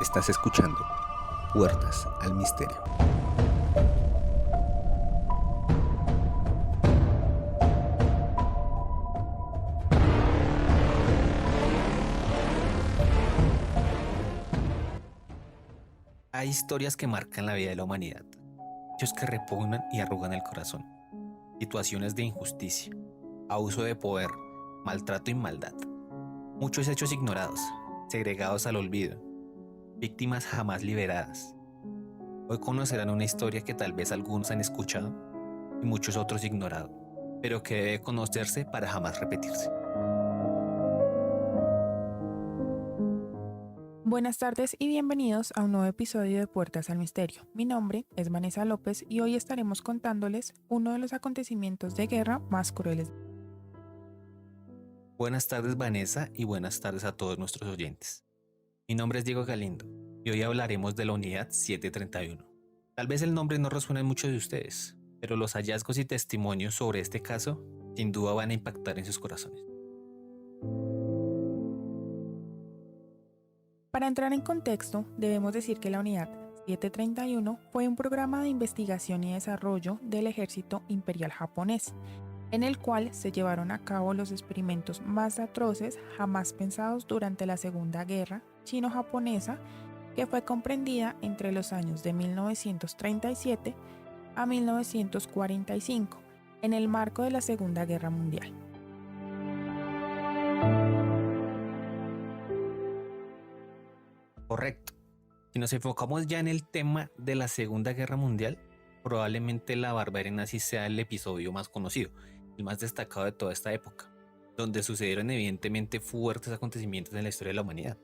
Estás escuchando Puertas al Misterio. Hay historias que marcan la vida de la humanidad, hechos que repugnan y arrugan el corazón, situaciones de injusticia, abuso de poder, maltrato y maldad. Muchos hechos ignorados, segregados al olvido, víctimas jamás liberadas. Hoy conocerán una historia que tal vez algunos han escuchado y muchos otros ignorado, pero que debe conocerse para jamás repetirse. Buenas tardes y bienvenidos a un nuevo episodio de Puertas al Misterio. Mi nombre es Vanessa López y hoy estaremos contándoles uno de los acontecimientos de guerra más crueles. Buenas tardes Vanessa y buenas tardes a todos nuestros oyentes. Mi nombre es Diego Galindo y hoy hablaremos de la unidad 731. Tal vez el nombre no resuene en muchos de ustedes, pero los hallazgos y testimonios sobre este caso sin duda van a impactar en sus corazones. Para entrar en contexto, debemos decir que la unidad 731 fue un programa de investigación y desarrollo del ejército imperial japonés, en el cual se llevaron a cabo los experimentos más atroces jamás pensados durante la Segunda Guerra Chino-Japonesa, que fue comprendida entre los años de 1937 a 1945, en el marco de la Segunda Guerra Mundial. Correcto. Si nos enfocamos ya en el tema de la Segunda Guerra Mundial, probablemente la barbarie nazi sea el episodio más conocido, el más destacado de toda esta época, donde sucedieron evidentemente fuertes acontecimientos en la historia de la humanidad.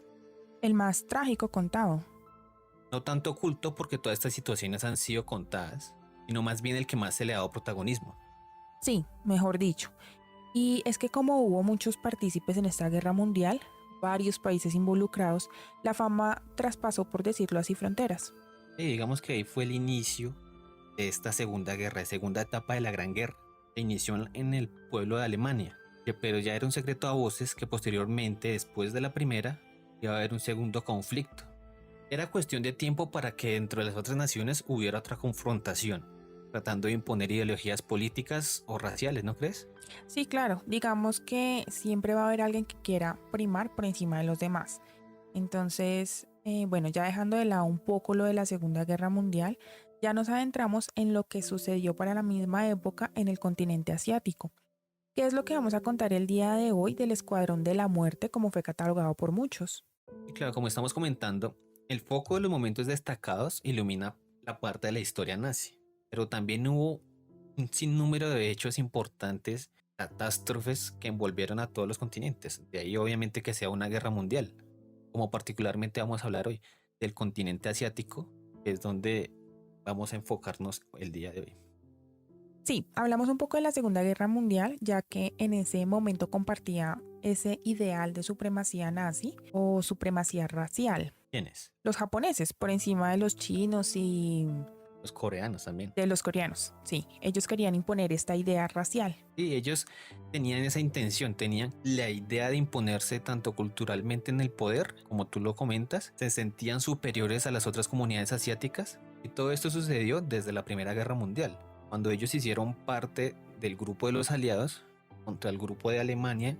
El más trágico contado. No tanto oculto porque todas estas situaciones han sido contadas, sino más bien el que más se le ha dado protagonismo. Sí, mejor dicho. Y es que como hubo muchos partícipes en esta guerra mundial, varios países involucrados, la fama traspasó, por decirlo así, fronteras. Y digamos que ahí fue el inicio de esta segunda guerra, segunda etapa de la Gran Guerra. Se inició en el pueblo de Alemania, pero ya era un secreto a voces que posteriormente, después de la primera, iba a haber un segundo conflicto. Era cuestión de tiempo para que dentro de las otras naciones hubiera otra confrontación, tratando de imponer ideologías políticas o raciales, ¿no crees? Sí, claro, digamos que siempre va a haber alguien que quiera primar por encima de los demás. Entonces, bueno, ya dejando de lado un poco lo de la Segunda Guerra Mundial, ya nos adentramos en lo que sucedió para la misma época en el continente asiático. ¿Qué es lo que vamos a contar el día de hoy del Escuadrón de la Muerte, como fue catalogado por muchos? Y claro, como estamos comentando, el foco de los momentos destacados ilumina la parte de la historia nazi, pero también hubo un sinnúmero de hechos importantes, catástrofes que envolvieron a todos los continentes. De ahí obviamente que sea una guerra mundial, como particularmente vamos a hablar hoy del continente asiático, que es donde vamos a enfocarnos el día de hoy. Sí, hablamos un poco de la Segunda Guerra Mundial, ya que en ese momento compartía ese ideal de supremacía nazi o supremacía racial. ¿Quiénes? Los japoneses por encima de los chinos y Los coreanos también. de los coreanos. Sí, ellos querían imponer esta idea racial. Y ellos tenían esa intención, tenían la idea de imponerse tanto culturalmente en el poder, como tú lo comentas, se sentían superiores a las otras comunidades asiáticas. Y todo esto sucedió desde la Primera Guerra Mundial, cuando ellos hicieron parte del grupo de los aliados contra el grupo de Alemania,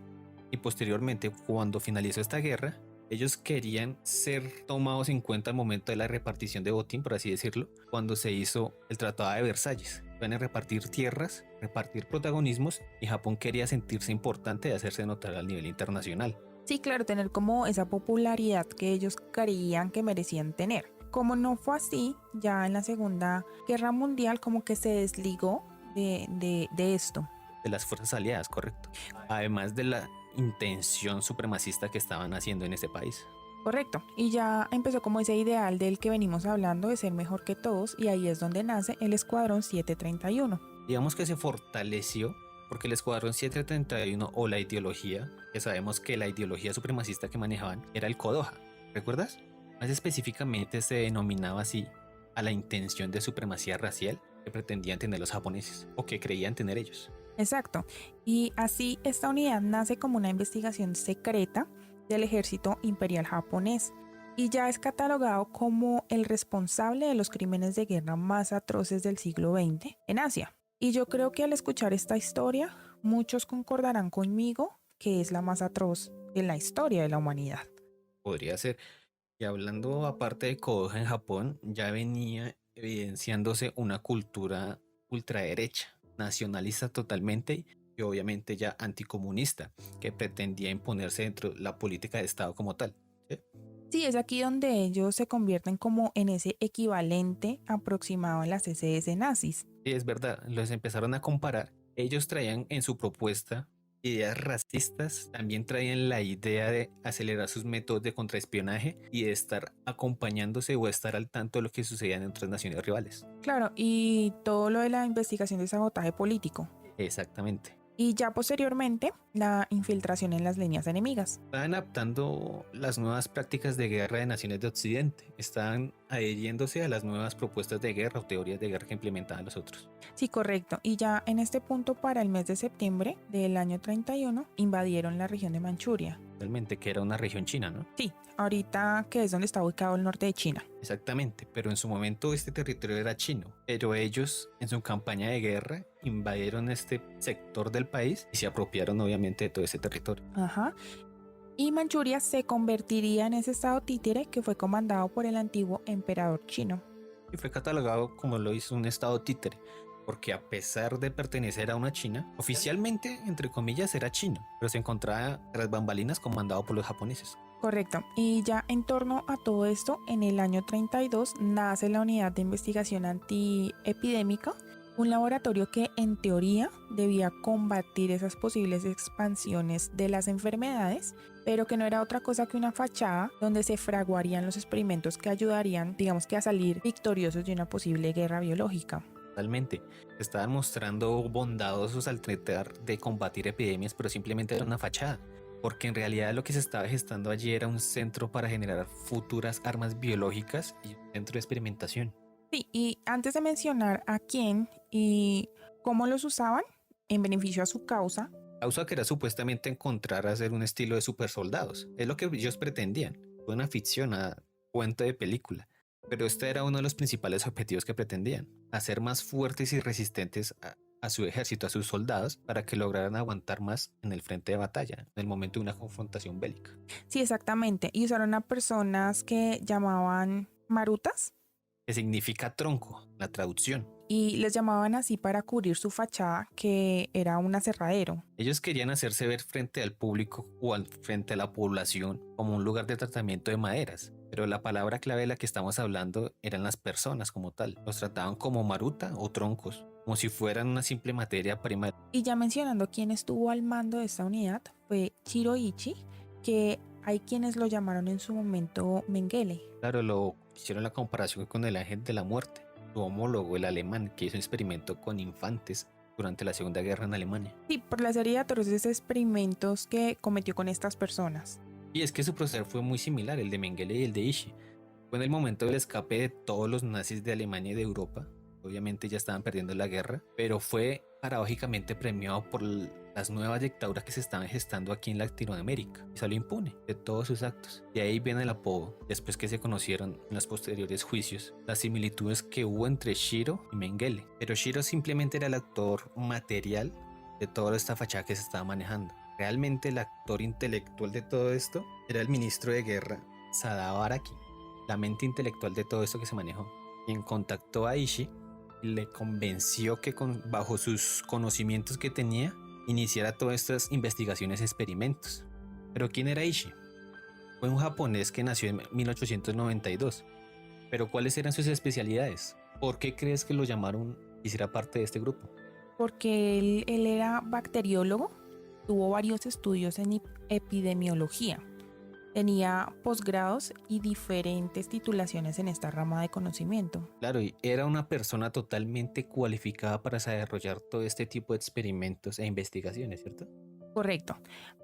y posteriormente, cuando finalizó esta guerra, ellos querían ser tomados en cuenta al momento de la repartición de botín, por así decirlo, cuando se hizo el Tratado de Versalles. Iban a repartir tierras, repartir protagonismos, y Japón quería sentirse importante y hacerse notar al nivel internacional. Sí, claro, tener como esa popularidad que ellos creían que merecían tener. Como no fue así, ya en la Segunda Guerra Mundial como que se desligó de esto. De las fuerzas aliadas, correcto. Además de la intención supremacista que estaban haciendo en ese país. Correcto, y ya empezó como ese ideal del que venimos hablando de ser mejor que todos, y ahí es donde nace el Escuadrón 731. Digamos que se fortaleció porque el Escuadrón 731 o la ideología, que sabemos que la ideología supremacista que manejaban era el Kodoha, ¿recuerdas? Más específicamente se denominaba así a la intención de supremacía racial que pretendían tener los japoneses o que creían tener ellos. Exacto, y así esta unidad nace como una investigación secreta del ejército imperial japonés. y ya es catalogado como el responsable de los crímenes de guerra más atroces del siglo XX en Asia. Y yo creo que al escuchar esta historia, muchos concordarán conmigo que es la más atroz en la historia de la humanidad. Podría ser. Y hablando aparte de Kodoja en Japón, ya venía evidenciándose una cultura ultraderecha, nacionalista totalmente y obviamente ya anticomunista, que pretendía imponerse dentro de la política de Estado como tal. ¿Sí? Sí, es aquí donde ellos se convierten como en ese equivalente aproximado a las SS nazis. Sí, es verdad, los empezaron a comparar. Ellos traían en su propuesta ideas racistas, también traían la idea de acelerar sus métodos de contraespionaje y de estar acompañándose o estar al tanto de lo que sucedía en otras naciones rivales. Claro, y todo lo de la investigación de sabotaje político. Exactamente. Y ya posteriormente, la infiltración en las líneas enemigas. Estaban adaptando las nuevas prácticas de guerra de naciones de Occidente, estaban adhiriéndose a las nuevas propuestas de guerra o teorías de guerra que implementaban los otros. Sí, correcto. Y ya en este punto, para el mes de septiembre del año 31, invadieron la región de Manchuria. Realmente que era una región china, ¿no? Sí, ahorita que es donde está ubicado el norte de China. Exactamente, pero en su momento este territorio era chino, pero ellos en su campaña de guerra invadieron este sector del país y se apropiaron obviamente de todo ese territorio. Ajá. Y Manchuria se convertiría en ese estado títere que fue comandado por el antiguo emperador chino. Y fue catalogado como lo hizo un estado títere, porque a pesar de pertenecer a una China, oficialmente, entre comillas, era chino, pero se encontraba tras bambalinas comandado por los japoneses. Correcto. Y ya en torno a todo esto, en el año 32 nace la Unidad de Investigación Antiepidémica, un laboratorio que en teoría debía combatir esas posibles expansiones de las enfermedades, pero que no era otra cosa que una fachada donde se fraguarían los experimentos que ayudarían, digamos que a salir victoriosos de una posible guerra biológica. Totalmente. Estaban mostrando bondadosos al tratar de combatir epidemias, pero simplemente era una fachada. Porque en realidad lo que se estaba gestando allí era un centro para generar futuras armas biológicas y un centro de experimentación. Sí, y antes de mencionar a quién y cómo los usaban en beneficio a su causa, Causa que era supuestamente encontrar hacer un estilo de super soldados. Es lo que ellos pretendían. Fue una ficción, a cuento de película. Pero este era uno de los principales objetivos que pretendían. Hacer más fuertes y resistentes a su ejército, a sus soldados, para que lograran aguantar más en el frente de batalla, en el momento de una confrontación bélica. sí, exactamente, y usaron a personas que llamaban marutas Que significa tronco, la traducción. y les llamaban así para cubrir su fachada, que era un aserradero. Ellos querían hacerse ver frente al público o frente a la población como un lugar de tratamiento de maderas, pero la palabra clave de la que estamos hablando eran las personas como tal. Los trataban como maruta o troncos, como si fueran una simple materia prima. Y ya mencionando quién estuvo al mando de esta unidad, fue Shiroichi, que hay quienes lo llamaron en su momento Mengele. Claro, lo hicieron la comparación con el ángel de la muerte, su homólogo, el alemán, que hizo un experimento con infantes durante la Segunda Guerra en Alemania. Sí, por la serie de atroces experimentos que cometió con estas personas. Y es que su proceder fue muy similar, el de Mengele y el de Ishii. Fue en el momento del escape de todos los nazis de Alemania y de Europa. Obviamente ya estaban perdiendo la guerra, pero fue paradójicamente premiado por las nuevas dictaduras que se estaban gestando aquí en Latinoamérica y salió impune de todos sus actos. De ahí viene el apodo, después que se conocieron en los posteriores juicios, las similitudes que hubo entre Shiro y Mengele. Pero Shiro simplemente era el actor material de toda esta fachada que se estaba manejando. Realmente el actor intelectual de todo esto era el ministro de guerra Sadao Araki, la mente intelectual de todo esto que se manejó, quien contactó a Ishii y le convenció que bajo sus conocimientos que tenía iniciara todas estas investigaciones y experimentos. Pero ¿quién era Ishii? Fue un japonés que nació en 1892. Pero ¿cuáles eran sus especialidades? ¿Por qué crees que lo llamaron y hiciera parte de este grupo? Porque él era bacteriólogo, tuvo varios estudios en epidemiología, tenía posgrados y diferentes titulaciones en esta rama de conocimiento. Claro, y era una persona totalmente cualificada para desarrollar todo este tipo de experimentos e investigaciones, ¿cierto? Correcto,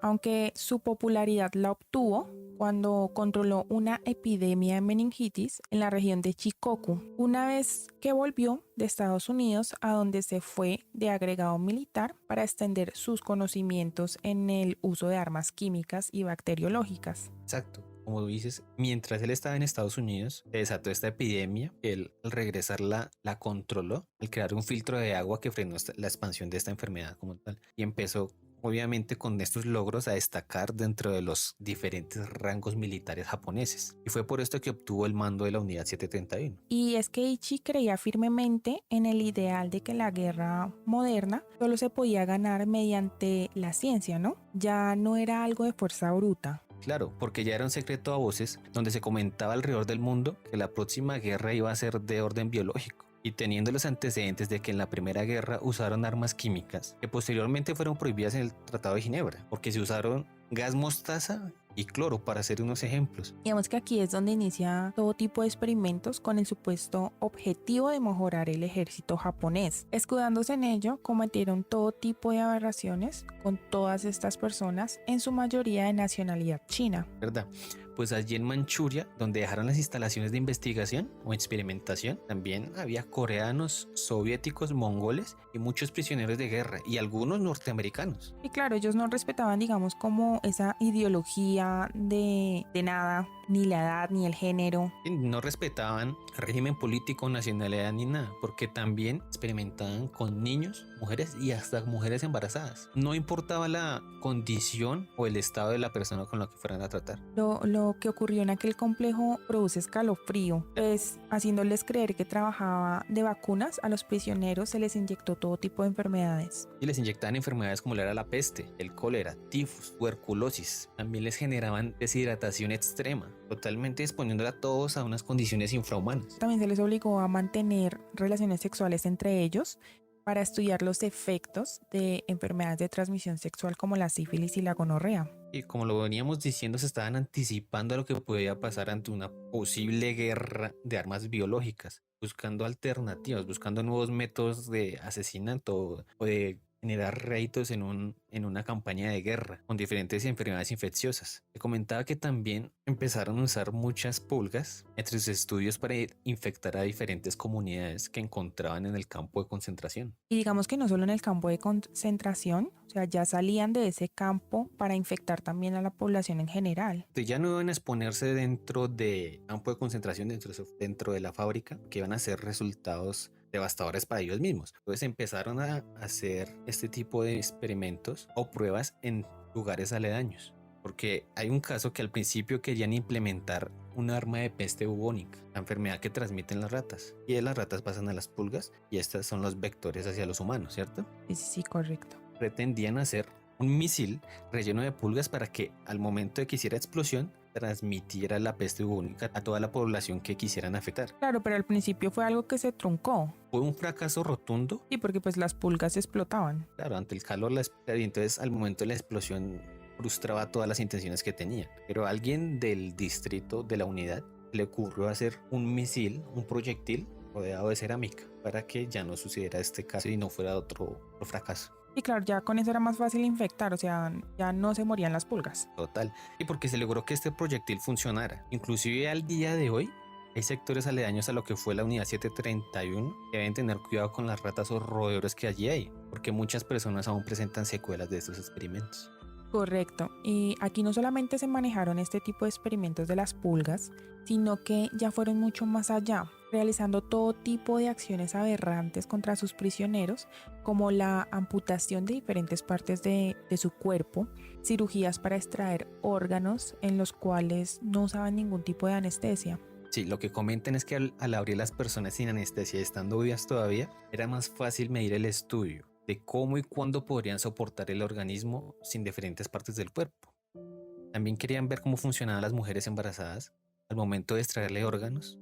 aunque su popularidad la obtuvo cuando controló una epidemia de meningitis en la región de Shikoku, una vez que volvió de Estados Unidos, a donde se fue de agregado militar para extender sus conocimientos en el uso de armas químicas y bacteriológicas. Exacto. como dices, mientras él estaba en Estados Unidos, se desató esta epidemia. Él, al regresar, la controló al crear un filtro de agua que frenó la expansión de esta enfermedad como tal. Y empezó, obviamente, con estos logros a destacar dentro de los diferentes rangos militares japoneses. Y fue por esto que obtuvo el mando de la Unidad 731. Y es que Ichi creía firmemente en el ideal de que la guerra moderna solo se podía ganar mediante la ciencia, ¿no? Ya no era algo de fuerza bruta. Claro, porque ya era un secreto a voces donde se comentaba alrededor del mundo que la próxima guerra iba a ser de orden biológico. Y teniendo los antecedentes de que en la primera guerra usaron armas químicas, que posteriormente fueron prohibidas en el Tratado de Ginebra, porque se usaron gas mostaza y cloro, para hacer unos ejemplos. Digamos que aquí es donde inicia todo tipo de experimentos con el supuesto objetivo de mejorar el ejército japonés. Escudándose en ello, cometieron todo tipo de aberraciones con todas estas personas, en su mayoría de nacionalidad china. ¿Verdad? Pues allí en Manchuria, donde dejaron las instalaciones de investigación o experimentación, también había coreanos, soviéticos, mongoles y muchos prisioneros de guerra y algunos norteamericanos. Y claro, ellos no respetaban, digamos, como esa ideología de nada, ni la edad, ni el género. Y no respetaban régimen político, nacionalidad ni nada, porque también experimentaban con niños, mujeres y hasta mujeres embarazadas. No importaba la condición o el estado de la persona con la que fueran a tratar. Lo que ocurrió en aquel complejo produce escalofrío, pues haciéndoles creer que trabajaba de vacunas, a los prisioneros se les inyectó todo tipo de enfermedades. Y les inyectaban enfermedades como era la peste, el cólera, tifus, tuberculosis. También les generaban deshidratación extrema, totalmente exponiéndola a todos a unas condiciones infrahumanas. También se les obligó a mantener relaciones sexuales entre ellos para estudiar los efectos de enfermedades de transmisión sexual como la sífilis y la gonorrea. Y como lo veníamos diciendo, se estaban anticipando a lo que podía pasar ante una posible guerra de armas biológicas, buscando alternativas, buscando nuevos métodos de asesinato o de generar réditos en una campaña de guerra con diferentes enfermedades infecciosas. Se comentaba que también empezaron a usar muchas pulgas entre sus estudios para infectar a diferentes comunidades que encontraban en el campo de concentración. Y digamos que no solo en el campo de concentración, o sea, ya salían de ese campo para infectar también a la población en general. Ya no iban a exponerse dentro del campo de concentración, dentro de la fábrica, que iban a ser resultados devastadores para ellos mismos. Entonces empezaron a hacer este tipo de experimentos o pruebas en lugares aledaños. Porque hay un caso que al principio querían implementar un arma de peste bubónica, la enfermedad que transmiten las ratas. Y de las ratas pasan a las pulgas y estas son los vectores hacia los humanos, ¿cierto? Sí, correcto. Pretendían hacer un misil relleno de pulgas para que al momento de que hiciera explosión transmitiera la peste bubónica a toda la población que quisieran afectar. Claro, pero al principio fue algo que se truncó. Fue un fracaso rotundo. Sí, porque pues las pulgas explotaban. Claro, ante el calor, y entonces al momento de la explosión frustraba todas las intenciones que tenía. Pero a alguien del distrito, de la unidad, le ocurrió hacer un misil, un proyectil rodeado de cerámica para que ya no sucediera este caso y no fuera otro fracaso. Y claro, ya con eso era más fácil infectar, o sea, ya no se morían las pulgas. Total. Y porque se logró que este proyectil funcionara. Inclusive al día de hoy hay sectores aledaños a lo que fue la unidad 731 que deben tener cuidado con las ratas o roedores que allí hay, porque muchas personas aún presentan secuelas de estos experimentos. Correcto. Y aquí no solamente se manejaron este tipo de experimentos de las pulgas, sino que ya fueron mucho más allá, realizando todo tipo de acciones aberrantes contra sus prisioneros, como la amputación de diferentes partes de su cuerpo, cirugías para extraer órganos en los cuales no usaban ningún tipo de anestesia. Sí, lo que comentan es que al abrir las personas sin anestesia y estando vivas todavía, era más fácil medir el estudio de cómo y cuándo podrían soportar el organismo sin diferentes partes del cuerpo. También querían ver cómo funcionaban las mujeres embarazadas al momento de extraerle órganos.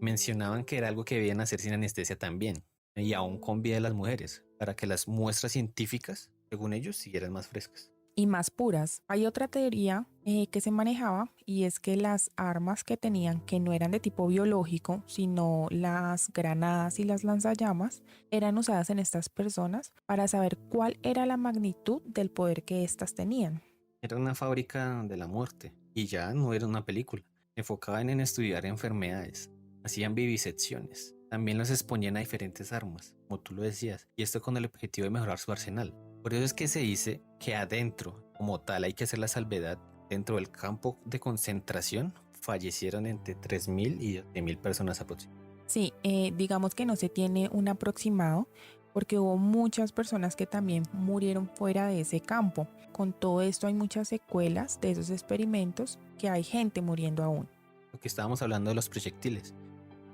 Mencionaban que era algo que debían hacer sin anestesia también, y aún con vida de las mujeres, para que las muestras científicas, según ellos, siguieran más frescas. Y más puras. Hay otra teoría que se manejaba, y es que las armas que tenían, que no eran de tipo biológico, sino las granadas y las lanzallamas, eran usadas en estas personas para saber cuál era la magnitud del poder que éstas tenían. Era una fábrica de la muerte, y ya no era una película. Se enfocaban en estudiar enfermedades, hacían vivisecciones. También los exponían a diferentes armas, como tú lo decías, y esto con el objetivo de mejorar su arsenal. Por eso es que se dice que adentro, como tal, hay que hacer la salvedad dentro del campo de concentración fallecieron entre 3.000 y 12.000 personas aproximadamente. Sí, digamos que no se tiene un aproximado porque hubo muchas personas que también murieron fuera de ese campo. Con todo esto hay muchas secuelas de esos experimentos que hay gente muriendo aún. Lo que estábamos hablando de los proyectiles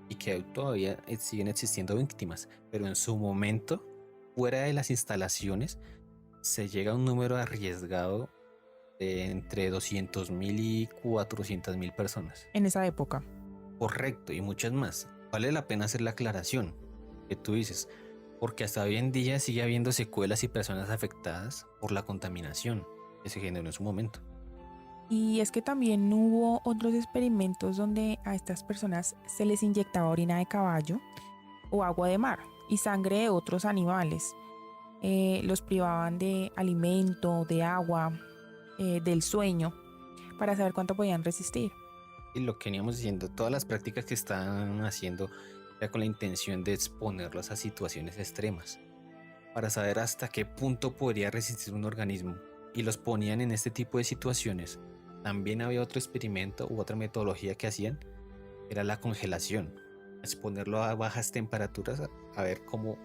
y que todavía siguen existiendo víctimas, pero en su momento, fuera de las instalaciones, se llega a un número arriesgado de entre 200.000 y 400.000 personas. En esa época. Correcto, y muchas más. Vale la pena hacer la aclaración que tú dices, porque hasta hoy en día sigue habiendo secuelas y personas afectadas por la contaminación que se generó en su momento. Y es que también hubo otros experimentos donde a estas personas se les inyectaba orina de caballo o agua de mar y sangre de otros animales. Los privaban de alimento, de agua, del sueño, para saber cuánto podían resistir. Y lo que veníamos diciendo, todas las prácticas que estaban haciendo era con la intención de exponerlos a situaciones extremas, para saber hasta qué punto podría resistir un organismo, y los ponían en este tipo de situaciones. También había otro experimento u otra metodología que hacían, era la congelación, exponerlo a bajas temperaturas a ver cómo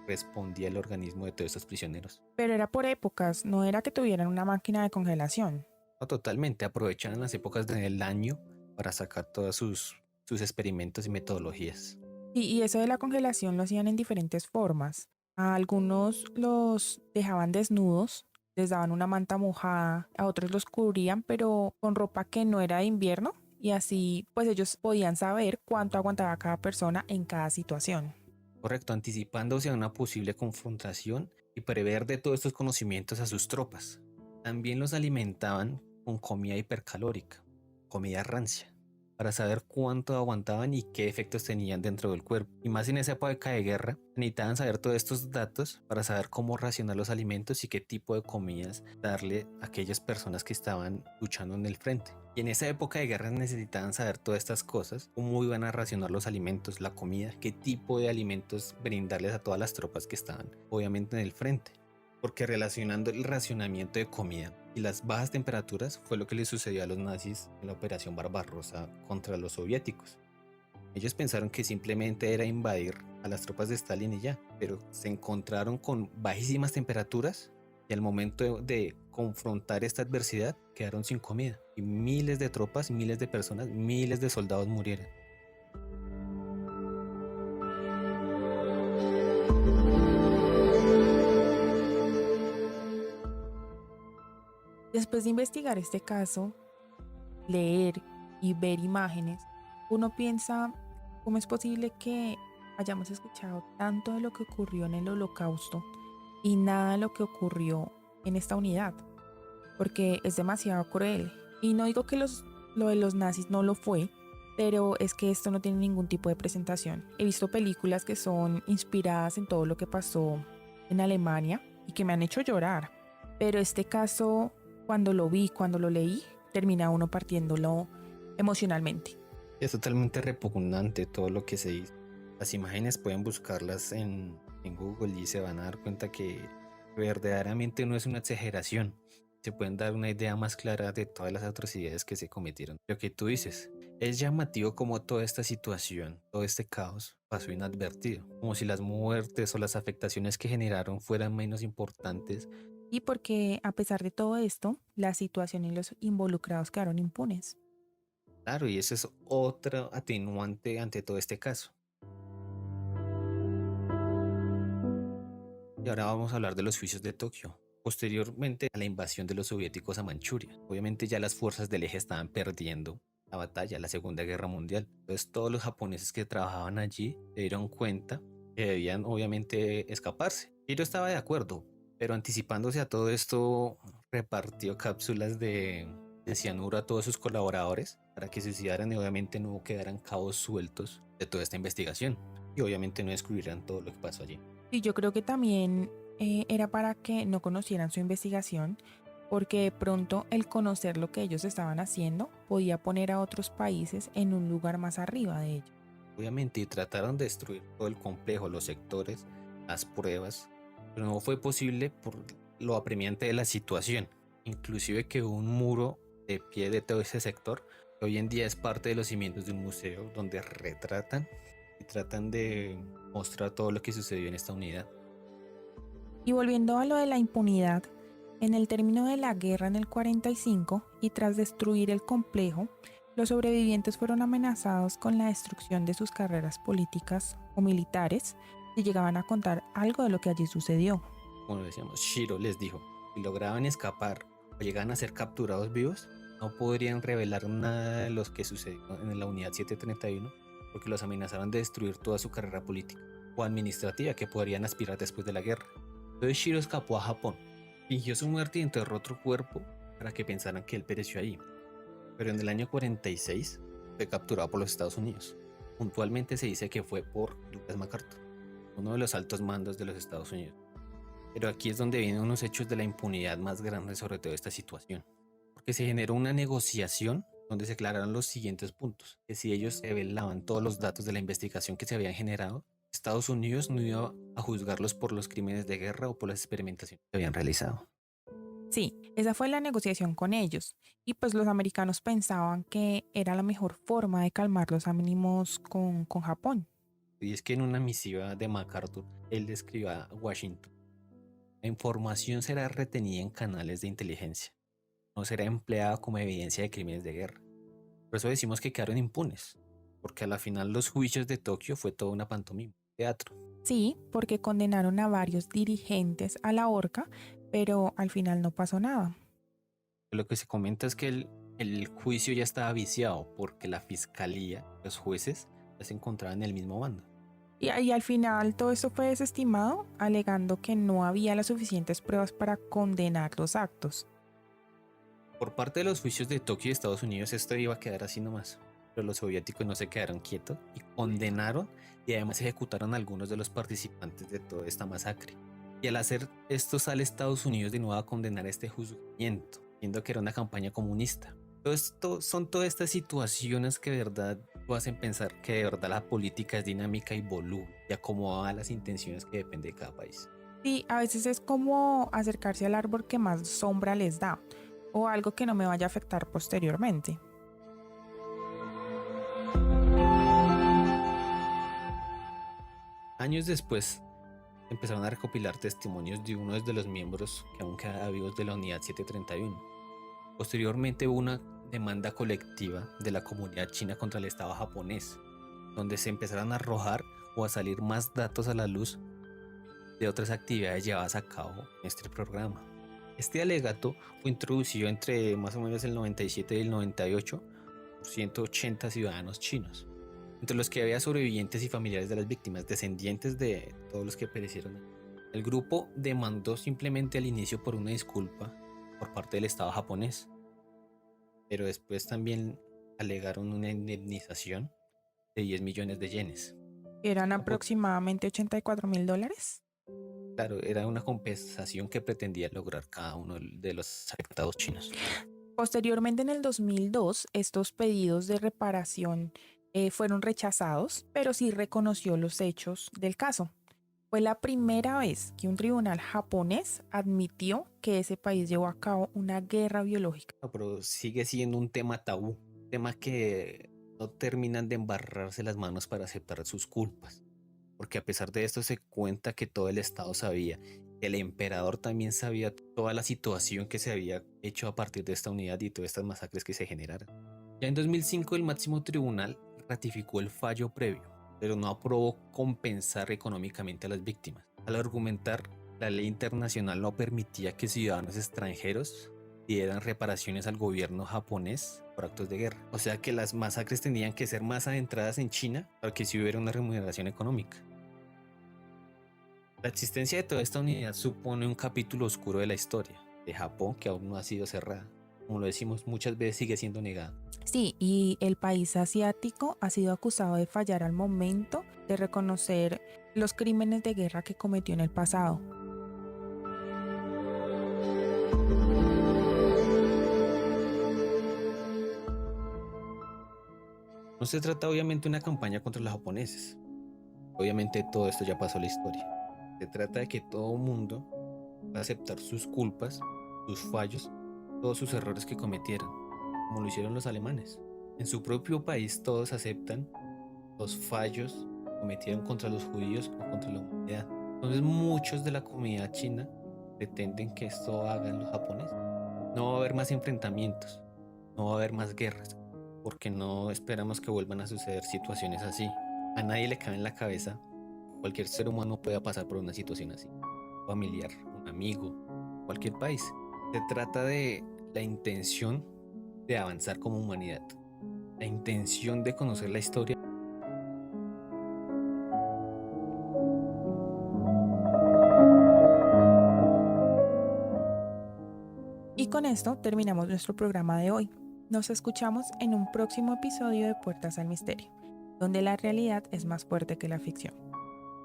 respondía el organismo de todos estos prisioneros. Pero era por épocas, no era que tuvieran una máquina de congelación. No, totalmente, aprovechaban las épocas del año para sacar todos sus experimentos y metodologías. Y eso de la congelación lo hacían en diferentes formas. A algunos los dejaban desnudos, les daban una manta mojada, a otros los cubrían, pero con ropa que no era de invierno, y así pues ellos podían saber cuánto aguantaba cada persona en cada situación. Correcto, anticipándose a una posible confrontación y prever de todos estos conocimientos a sus tropas. También los alimentaban con comida hipercalórica, comida rancia, para saber cuánto aguantaban y qué efectos tenían dentro del cuerpo. Y más en esa época de guerra, necesitaban saber todos estos datos para saber cómo racionar los alimentos y qué tipo de comidas darle a aquellas personas que estaban luchando en el frente. Y en esa época de guerra necesitaban saber todas estas cosas, cómo iban a racionar los alimentos, la comida, qué tipo de alimentos brindarles a todas las tropas que estaban obviamente en el frente. Porque relacionando el racionamiento de comida y las bajas temperaturas fue lo que les sucedió a los nazis en la Operación Barbarossa contra los soviéticos. Ellos pensaron que simplemente era invadir a las tropas de Stalin y ya, pero se encontraron con bajísimas temperaturas y al momento de confrontar esta adversidad quedaron sin comida y miles de tropas, miles de personas, miles de soldados murieron. Después de investigar este caso, leer y ver imágenes, uno piensa cómo es posible que hayamos escuchado tanto de lo que ocurrió en el Holocausto y nada de lo que ocurrió en esta unidad, porque es demasiado cruel. Y no digo que lo de los nazis no lo fue, pero es que esto no tiene ningún tipo de presentación. He visto películas que son inspiradas en todo lo que pasó en Alemania y que me han hecho llorar, pero este caso, cuando lo vi, cuando lo leí, termina uno partiéndolo emocionalmente. Es totalmente repugnante todo lo que se dice. Las imágenes pueden buscarlas en Google y se van a dar cuenta que verdaderamente no es una exageración. Se pueden dar una idea más clara de todas las atrocidades que se cometieron. Lo que tú dices, es llamativo como toda esta situación, todo este caos pasó inadvertido, como si las muertes o las afectaciones que generaron fueran menos importantes. Y porque a pesar de todo esto, la situación y los involucrados quedaron impunes. Claro, y ese es otro atenuante ante todo este caso. Y ahora vamos a hablar de los juicios de Tokio. Posteriormente a la invasión de los soviéticos a Manchuria, obviamente ya las fuerzas del eje estaban perdiendo la batalla, la Segunda Guerra Mundial. Entonces todos los japoneses que trabajaban allí se dieron cuenta que debían obviamente escaparse. Y yo estaba de acuerdo, pero anticipándose a todo esto, repartió cápsulas de cianuro a todos sus colaboradores para que se suicidaran y obviamente no quedaran cabos sueltos de toda esta investigación. Y obviamente no descubrieran todo lo que pasó allí. Y yo creo que también era para que no conocieran su investigación, porque de pronto el conocer lo que ellos estaban haciendo podía poner a otros países en un lugar más arriba de ellos. Obviamente y trataron de destruir todo el complejo, los sectores, las pruebas, pero no fue posible por lo apremiante de la situación. Inclusive quedó un muro de pie de todo ese sector, que hoy en día es parte de los cimientos de un museo donde retratan y tratan de mostrar todo lo que sucedió en esta unidad. Y volviendo a lo de la impunidad, en el término de la guerra en el 45 y tras destruir el complejo, los sobrevivientes fueron amenazados con la destrucción de sus carreras políticas o militares si llegaban a contar algo de lo que allí sucedió. Como decíamos, Shiro les dijo, si lograban escapar o llegaban a ser capturados vivos, no podrían revelar nada de lo que sucedió en la unidad 731 porque los amenazaban de destruir toda su carrera política o administrativa que podrían aspirar después de la guerra. Entonces Shiro escapó a Japón, fingió su muerte y enterró otro cuerpo para que pensaran que él pereció allí. Pero en el año 46 fue capturado por los Estados Unidos. Puntualmente se dice que fue por Douglas MacArthur, uno de los altos mandos de los Estados Unidos. Pero aquí es donde vienen unos hechos de la impunidad más grandes sobre toda esta situación. Porque se generó una negociación donde se aclararon los siguientes puntos. Que si ellos revelaban todos los datos de la investigación que se habían generado, Estados Unidos no iba a juzgarlos por los crímenes de guerra o por las experimentaciones que habían realizado. Sí, esa fue la negociación con ellos. Y pues los americanos pensaban que era la mejor forma de calmar los ánimos con Japón. Y es que en una misiva de MacArthur, él describió a Washington: la información será retenida en canales de inteligencia, no será empleada como evidencia de crímenes de guerra. Por eso decimos que quedaron impunes, porque a la final los juicios de Tokio fue toda una pantomima, teatro. Sí, porque condenaron a varios dirigentes a la horca, pero al final no pasó nada. Lo que se comenta es que el juicio ya estaba viciado porque la fiscalía, los jueces, ya se encontraban en el mismo bando. Y al final todo esto fue desestimado, alegando que no había las suficientes pruebas para condenar los actos. Por parte de los juicios de Tokio y Estados Unidos, esto iba a quedar así nomás. Pero los soviéticos no se quedaron quietos y condenaron y además ejecutaron a algunos de los participantes de toda esta masacre. Y al hacer esto sale Estados Unidos de nuevo a condenar este juzgamiento, viendo que era una campaña comunista. Todo esto son todas estas situaciones que de verdad lo hacen pensar que de verdad la política es dinámica y voluble y acomodada a las intenciones que depende de cada país. Sí, a veces es como acercarse al árbol que más sombra les da, o algo que no me vaya a afectar posteriormente. Años después empezaron a recopilar testimonios de uno de los miembros que aún quedaba vivos de la unidad 731. Posteriormente hubo una demanda colectiva de la comunidad china contra el Estado japonés, donde se empezaron a arrojar o a salir más datos a la luz de otras actividades llevadas a cabo en este programa. Este alegato fue introducido entre más o menos el 97 y el 98 por 180 ciudadanos chinos, entre los que había sobrevivientes y familiares de las víctimas, descendientes de todos los que perecieron. El grupo demandó simplemente al inicio por una disculpa por parte del Estado japonés, pero después también alegaron una indemnización de 10 millones de yenes. Eran aproximadamente $84,000. Claro, era una compensación que pretendía lograr cada uno de los afectados chinos. Posteriormente, en el 2002, estos pedidos de reparación fueron rechazados, pero sí reconoció los hechos del caso. Fue la primera vez que un tribunal japonés admitió que ese país llevó a cabo una guerra biológica. Pero sigue siendo un tema tabú, un tema que no terminan de embarrarse las manos para aceptar sus culpas. Porque a pesar de esto se cuenta que todo el Estado sabía, el emperador también sabía toda la situación que se había hecho a partir de esta unidad y todas estas masacres que se generaron. Ya en 2005 el máximo tribunal ratificó el fallo previo, pero no aprobó compensar económicamente a las víctimas. Al argumentar, la ley internacional no permitía que ciudadanos extranjeros dieran reparaciones al gobierno japonés por actos de guerra. O sea que las masacres tenían que ser más adentradas en China para que sí hubiera una remuneración económica. La existencia de toda esta unidad supone un capítulo oscuro de la historia de Japón que aún no ha sido cerrada. Como lo decimos, muchas veces sigue siendo negada. Sí, y el país asiático ha sido acusado de fallar al momento de reconocer los crímenes de guerra que cometió en el pasado. No se trata obviamente de una campaña contra los japoneses. Obviamente todo esto ya pasó a la historia. Se trata de que todo mundo va a aceptar sus culpas, sus fallos, todos sus errores que cometieron. como lo hicieron los alemanes. En su propio país todos aceptan los fallos que cometieron contra los judíos o contra la humanidad. Entonces muchos de la comunidad china pretenden que esto hagan los japoneses. No va a haber más enfrentamientos, no va a haber más guerras, porque no esperamos que vuelvan a suceder situaciones así. A nadie le cabe en la cabeza cualquier ser humano pueda pasar por una situación así. Un familiar, un amigo, cualquier país. Se trata de la intención de avanzar como humanidad, la intención de conocer la historia. Y con esto terminamos nuestro programa de hoy. Nos escuchamos en un próximo episodio de Puertas al Misterio, donde la realidad es más fuerte que la ficción.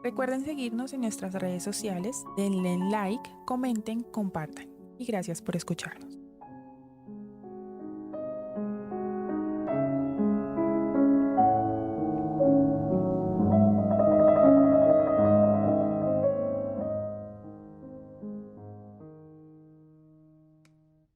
Recuerden seguirnos en nuestras redes sociales, denle like, comenten, compartan y gracias por escucharnos.